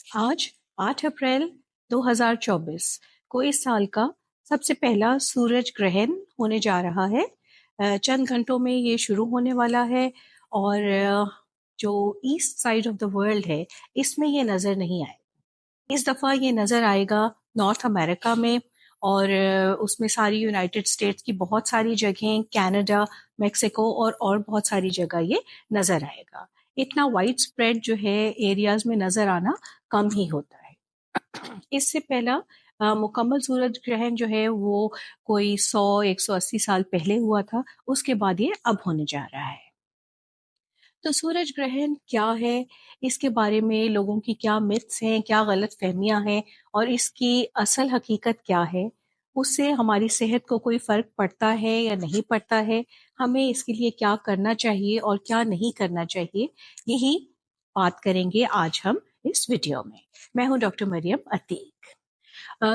आज 8 अप्रैल 2024 को इस साल का सबसे पहला सूरज ग्रहण होने जा रहा है। चंद घंटों में ये शुरू होने वाला है और जो east side of the world है इसमें ये नज़र नहीं आएगा। इस दफ़ा ये नज़र आएगा नॉर्थ अमेरिका में और उसमें सारी यूनाइटेड स्टेट्स की बहुत सारी जगहें, कनाडा, मेक्सिको और बहुत सारी जगह ये नज़र आएगा। इतना वाइड स्प्रेड जो है एरियाज में नज़र आना कम ही होता है। इससे पहला मुकम्मल सूरज ग्रहण जो है वो कोई 100-180 साल पहले हुआ था, उसके बाद ये अब होने जा रहा है। तो सूरज ग्रहण क्या है, इसके बारे में लोगों की क्या मिथ्स हैं, क्या गलत फहमियां हैं और इसकी असल हकीकत क्या है, उससे हमारी सेहत को कोई फ़र्क पड़ता है या नहीं पड़ता है, हमें इसके लिए क्या करना चाहिए और क्या नहीं करना चाहिए, यही बात करेंगे आज हम इस वीडियो में। मैं हूं डॉक्टर मरियम अतीक।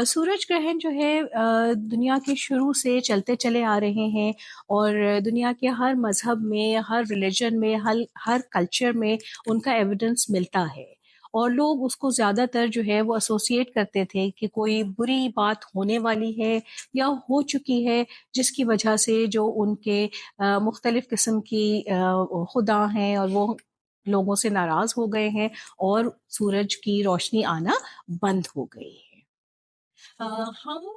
सूरज ग्रहण जो है दुनिया के शुरू से चलते चले आ रहे हैं और दुनिया के हर मजहब में, हर रिलीजन में, हर कल्चर में उनका एविडेंस मिलता है और लोग उसको ज़्यादातर जो है वो एसोसिएट करते थे कि कोई बुरी बात होने वाली है या हो चुकी है, जिसकी वजह से जो उनके मुख्तलिफ किस्म की खुदा हैं और वो लोगों से नाराज़ हो गए हैं और सूरज की रोशनी आना बंद हो गई है। हम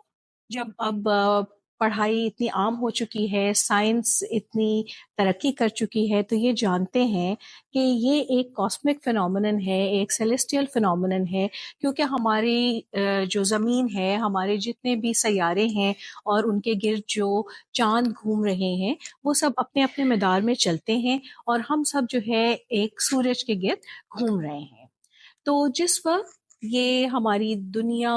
जब अब पढ़ाई इतनी आम हो चुकी है, साइंस इतनी तरक्की कर चुकी है, तो ये जानते हैं कि ये एक कॉस्मिक फिनोमेनन है, एक सेलेस्टियल फिनोमेनन है, क्योंकि हमारी जो ज़मीन है, हमारे जितने भी सैयारे हैं और उनके गिर्द जो चांद घूम रहे हैं, वो सब अपने अपने मदार में चलते हैं और हम सब जो है एक सूरज के गिर्द घूम रहे हैं। तो जिस वक्त ये हमारी दुनिया,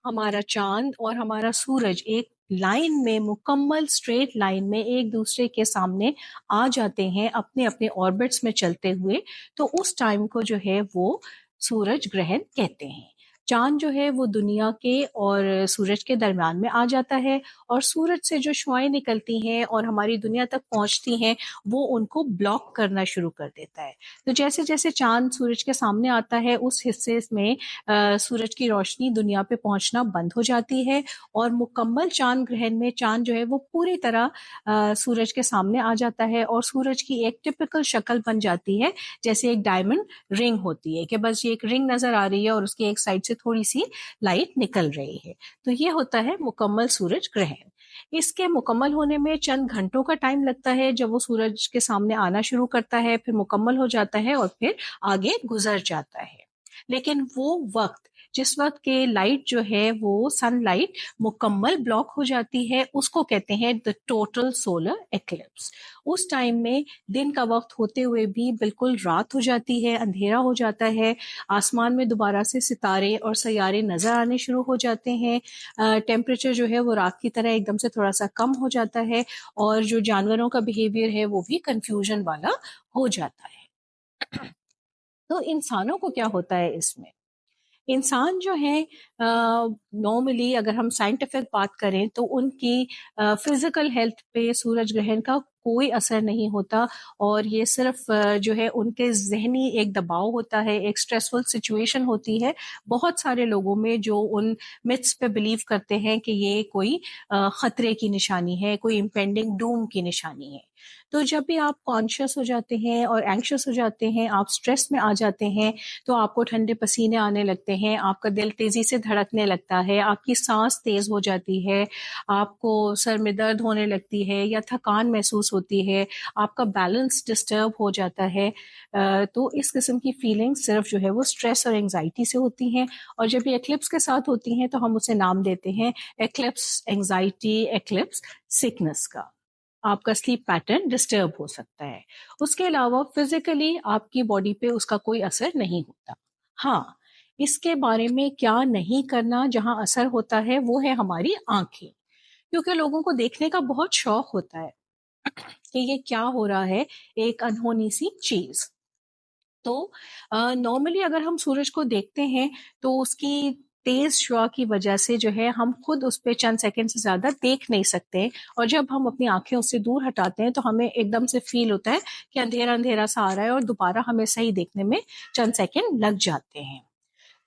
हमारा चांद और हमारा सूरज एक लाइन में, मुकम्मल स्ट्रेट लाइन में एक दूसरे के सामने आ जाते हैं अपने अपने ऑर्बिट्स में चलते हुए, तो उस टाइम को जो है वो सूरज ग्रहण कहते हैं। चांद जो है वो दुनिया के और सूरज के दरम्यान में आ जाता है और सूरज से जो शुआएं निकलती हैं और हमारी दुनिया तक पहुंचती हैं वो उनको ब्लॉक करना शुरू कर देता है। तो जैसे जैसे चांद सूरज के सामने आता है उस हिस्से में सूरज की रोशनी दुनिया पे पहुंचना बंद हो जाती है और मुकम्मल चांद ग्रहण में चांद जो है वो पूरी तरह सूरज के सामने आ जाता है और सूरज की एक टिपिकल शक्ल बन जाती है, जैसे एक डायमंड रिंग होती है कि बस ये एक रिंग नजर आ रही है और उसकी एक साइड से थोड़ी सी लाइट निकल रही है। तो ये होता है मुकम्मल सूरज ग्रहण। इसके मुकम्मल होने में चंद घंटों का टाइम लगता है, जब वो सूरज के सामने आना शुरू करता है, फिर मुकम्मल हो जाता है और फिर आगे गुजर जाता है। लेकिन वो वक्त जिस वक्त के लाइट जो है वो सनलाइट मुकम्मल ब्लॉक हो जाती है, उसको कहते हैं द टोटल सोलर एक्लिप्स। उस टाइम में दिन का वक्त होते हुए भी बिल्कुल रात हो जाती है, अंधेरा हो जाता है, आसमान में दोबारा से सितारे और सैयारे नजर आने शुरू हो जाते हैं, टेम्परेचर जो है वो रात की तरह एकदम से थोड़ा सा कम हो जाता है और जो जानवरों का बिहेवियर है वो भी कंफ्यूजन वाला हो जाता है। तो इंसानों को क्या होता है इसमें? इंसान जो है नॉर्मली अगर हम साइंटिफिक बात करें तो उनकी फिजिकल हेल्थ पे सूरज ग्रहण का कोई असर नहीं होता और ये सिर्फ जो है उनके जहनी एक दबाव होता है, एक स्ट्रेसफुल सिचुएशन होती है बहुत सारे लोगों में जो उन मिथ्स पे बिलीव करते हैं कि ये कोई खतरे की निशानी है, कोई इम्पेंडिंग डूम की निशानी है। तो जब भी आप कॉन्शियस हो जाते हैं और एंग्शियस हो जाते हैं, आप स्ट्रेस में आ जाते हैं, तो आपको ठंडे पसीने आने लगते हैं, आपका दिल तेजी से धड़कने लगता है, आपकी सांस तेज हो जाती है, आपको सर में दर्द होने लगती है या थकान महसूस होती है, आपका बैलेंस डिस्टर्ब हो जाता है। तो इस किस्म की फीलिंग सिर्फ जो है वो स्ट्रेस और एंजाइटी से होती हैं और जब ये एक्लिप्स के साथ होती हैं तो हम उसे नाम देते हैं एक्लिप्स एंजाइटी, एक्लिप्स सिकनेस का। आपका स्लीप पैटर्न डिस्टर्ब हो सकता है। उसके अलावा फिजिकली आपकी बॉडी पे उसका कोई असर नहीं होता। हाँ, इसके बारे में क्या नहीं करना जहां असर होता है वो है हमारी आंखें, क्योंकि लोगों को देखने का बहुत शौक होता है कि ये क्या हो रहा है, एक अनहोनी सी चीज। तो नॉर्मली अगर हम सूरज को देखते हैं तो उसकी तेज शुआ की वजह से जो है हम खुद उस पे चंद सेकंड से ज्यादा देख नहीं सकते और जब हम अपनी आंखें उससे दूर हटाते हैं तो हमें एकदम से फील होता है कि अंधेरा अंधेरा सा आ रहा है और दोबारा हमें सही देखने में चंद सेकंड लग जाते हैं।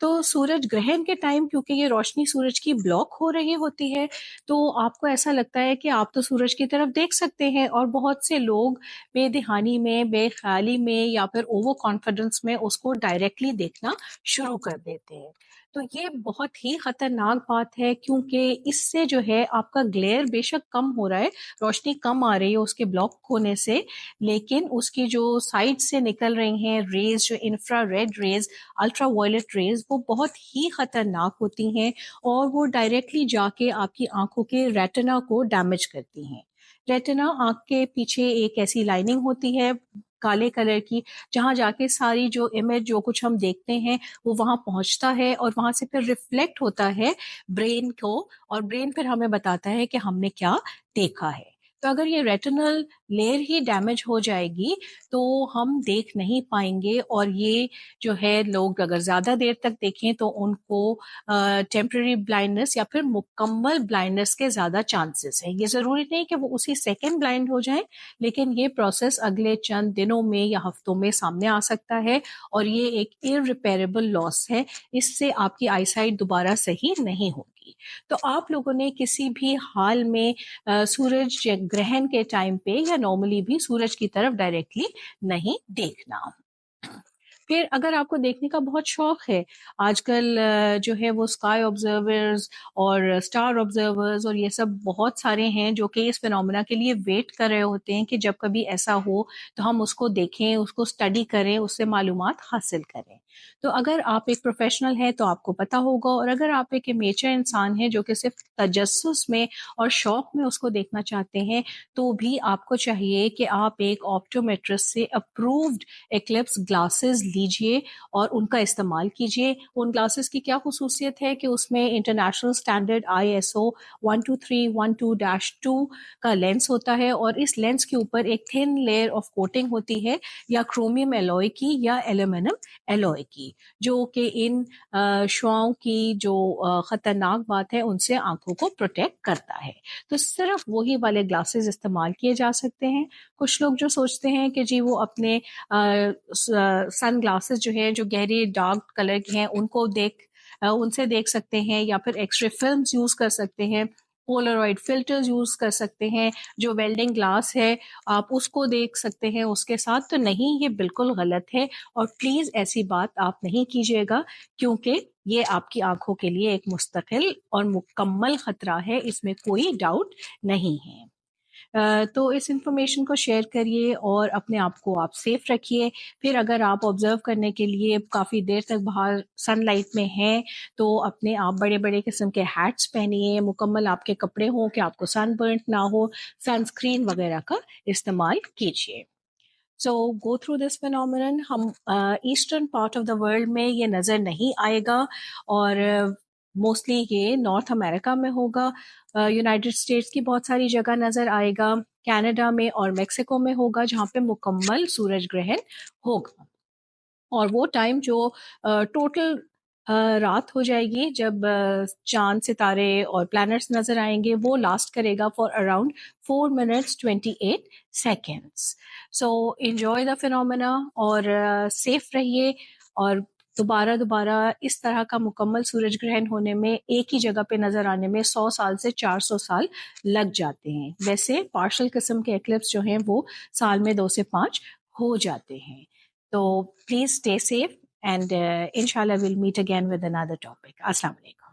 تو سورج گرہن کے ٹائم کیونکہ یہ روشنی سورج کی بلاک ہو رہی ہوتی ہے تو آپ کو ایسا لگتا ہے کہ آپ تو سورج کی طرف دیکھ سکتے ہیں، اور بہت سے لوگ بے دہانی میں، بے خیالی میں یا پھر اوور کانفیڈنس میں اس کو ڈائریکٹلی دیکھنا شروع کر دیتے ہیں۔ تو یہ بہت ہی خطرناک بات ہے، کیونکہ اس سے جو ہے آپ کا گلیئر بے شک کم ہو رہا ہے، روشنی کم آ رہی ہے اس کے بلاک ہونے سے، لیکن اس کی جو سائڈ سے نکل رہی ہیں ریز، جو infrared rays, ultraviolet rays, وہ بہت ہی خطرناک ہوتی ہیں، اور وہ ڈائریکٹلی جا کے آپ کی آنکھوں کے ریٹنا کو ڈیمیج کرتی ہیں۔ ریٹنا آنکھ کے پیچھے ایک ایسی لائننگ ہوتی ہے کالے کلر کی، جہاں جا کے ساری جو امیج، جو کچھ ہم دیکھتے ہیں وہ وہاں پہنچتا ہے، اور وہاں سے پھر ریفلیکٹ ہوتا ہے برین کو، اور برین پھر ہمیں بتاتا ہے کہ ہم نے کیا دیکھا ہے۔ تو اگر یہ ریٹنل لیئر ہی ڈیمیج ہو جائے گی تو ہم دیکھ نہیں پائیں گے، اور یہ جو ہے لوگ اگر زیادہ دیر تک دیکھیں تو ان کو ٹیمپرری بلائنڈنس یا پھر مکمل بلائنڈنس کے زیادہ چانسز ہیں۔ یہ ضروری نہیں کہ وہ اسی سیکنڈ بلائنڈ ہو جائیں، لیکن یہ پروسیس اگلے چند دنوں میں یا ہفتوں میں سامنے آ سکتا ہے، اور یہ ایک irreparable لاس ہے، اس سے آپ کی آئی سائٹ دوبارہ صحیح نہیں ہوگی۔ تو آپ لوگوں نے کسی بھی حال میں سورج گرہن کے ٹائم پہ یا نارملی بھی سورج کی طرف ڈائریکٹلی نہیں دیکھنا۔ پھر اگر آپ کو دیکھنے کا بہت شوق ہے، آج کل جو ہے وہ اسکائی آبزرورز اور اسٹار آبزرورز اور یہ سب بہت سارے ہیں جو کہ اس فینومینا کے لیے ویٹ کر رہے ہوتے ہیں کہ جب کبھی ایسا ہو تو ہم اس کو دیکھیں، اس کو اسٹڈی کریں، اس سے معلومات حاصل کریں۔ تو اگر آپ ایک پروفیشنل ہیں تو آپ کو پتہ ہوگا، اور اگر آپ ایک امیچر انسان ہیں جو کہ صرف تجسس میں اور شوق میں اس کو دیکھنا چاہتے ہیں، تو بھی آپ کو چاہیے کہ آپ ایک آپٹومیٹرسٹ سے اپرووڈ ایکلپس گلاسز لیجئے اور ان کا استعمال کیجئے۔ ان گلاسز کی کیا خصوصیت ہے کہ اس میں انٹرنیشنل سٹینڈرڈ ISO 12312-2 کا لینس ہوتا ہے، اور اس لینس کے اوپر ایک تھن لیئر آف کوٹنگ ہوتی ہے، یا کرومیم ایلوئے کی یا ایلومینم ایلوئے کی، جو کہ ان شعاؤں کی جو خطرناک بات ہے ان سے آنکھوں کو پروٹیکٹ کرتا ہے۔ تو صرف وہی والے گلاسز استعمال کیے جا سکتے ہیں۔ کچھ لوگ جو سوچتے ہیں کہ جی وہ اپنے سن گلاسز جو ہیں جو گہری ڈارک کلر کے ہیں ان سے دیکھ سکتے ہیں، یا پھر ایکس رے فلمز یوز کر سکتے ہیں، پولرائڈ فلٹرز یوز کر سکتے ہیں، جو ویلڈنگ گلاس ہے آپ اس کو دیکھ سکتے ہیں اس کے ساتھ۔ تو نہیں، یہ بالکل غلط ہے، اور پلیز ایسی بات آپ نہیں کیجیے گا، کیونکہ یہ آپ کی آنکھوں کے لیے ایک مستقل اور مکمل خطرہ ہے، اس میں کوئی ڈاؤٹ نہیں ہے۔ تو اس انفارمیشن کو شیئر کریے اور اپنے آپ کو آپ سیف رکھیے۔ پھر اگر آپ آبزرو کرنے کے لیے کافی دیر تک باہر سن لائٹ میں ہیں تو اپنے آپ بڑے بڑے قسم کے ہیٹس پہنیے، مکمل آپ کے کپڑے ہوں کہ آپ کو سن برنٹ نہ ہو، سن اسکرین وغیرہ کا استعمال کیجیے۔ سو گو تھرو دس فینومینن۔ ہم eastern part of the world میں یہ نظر نہیں آئے گا، اور موسٹلی یہ نارتھ امریکہ میں ہوگا، یونائٹڈ اسٹیٹس کی بہت ساری جگہ نظر آئے گا، کینیڈا میں اور میکسیکو میں ہوگا جہاں پہ مکمل سورج گرہن ہوگا۔ اور وہ ٹائم جو ٹوٹل رات ہو جائے گی، جب چاند، ستارے اور پلانٹس نظر آئیں گے، وہ لاسٹ کرے گا for around 4 minutes 28 seconds۔ So enjoy the phenomena, اور سیف رہیے، اور دوبارہ اس طرح کا مکمل سورج گرہن ہونے میں، ایک ہی جگہ پہ نظر آنے میں 100 سال سے 400 سال لگ جاتے ہیں۔ ویسے پارشل قسم کے ایکلپس جو ہیں وہ سال میں 2 سے 5 ہو جاتے ہیں۔ تو پلیز اسٹے سیف، اینڈ انشاءاللہ we'll meet again with another topic۔ السلام علیکم۔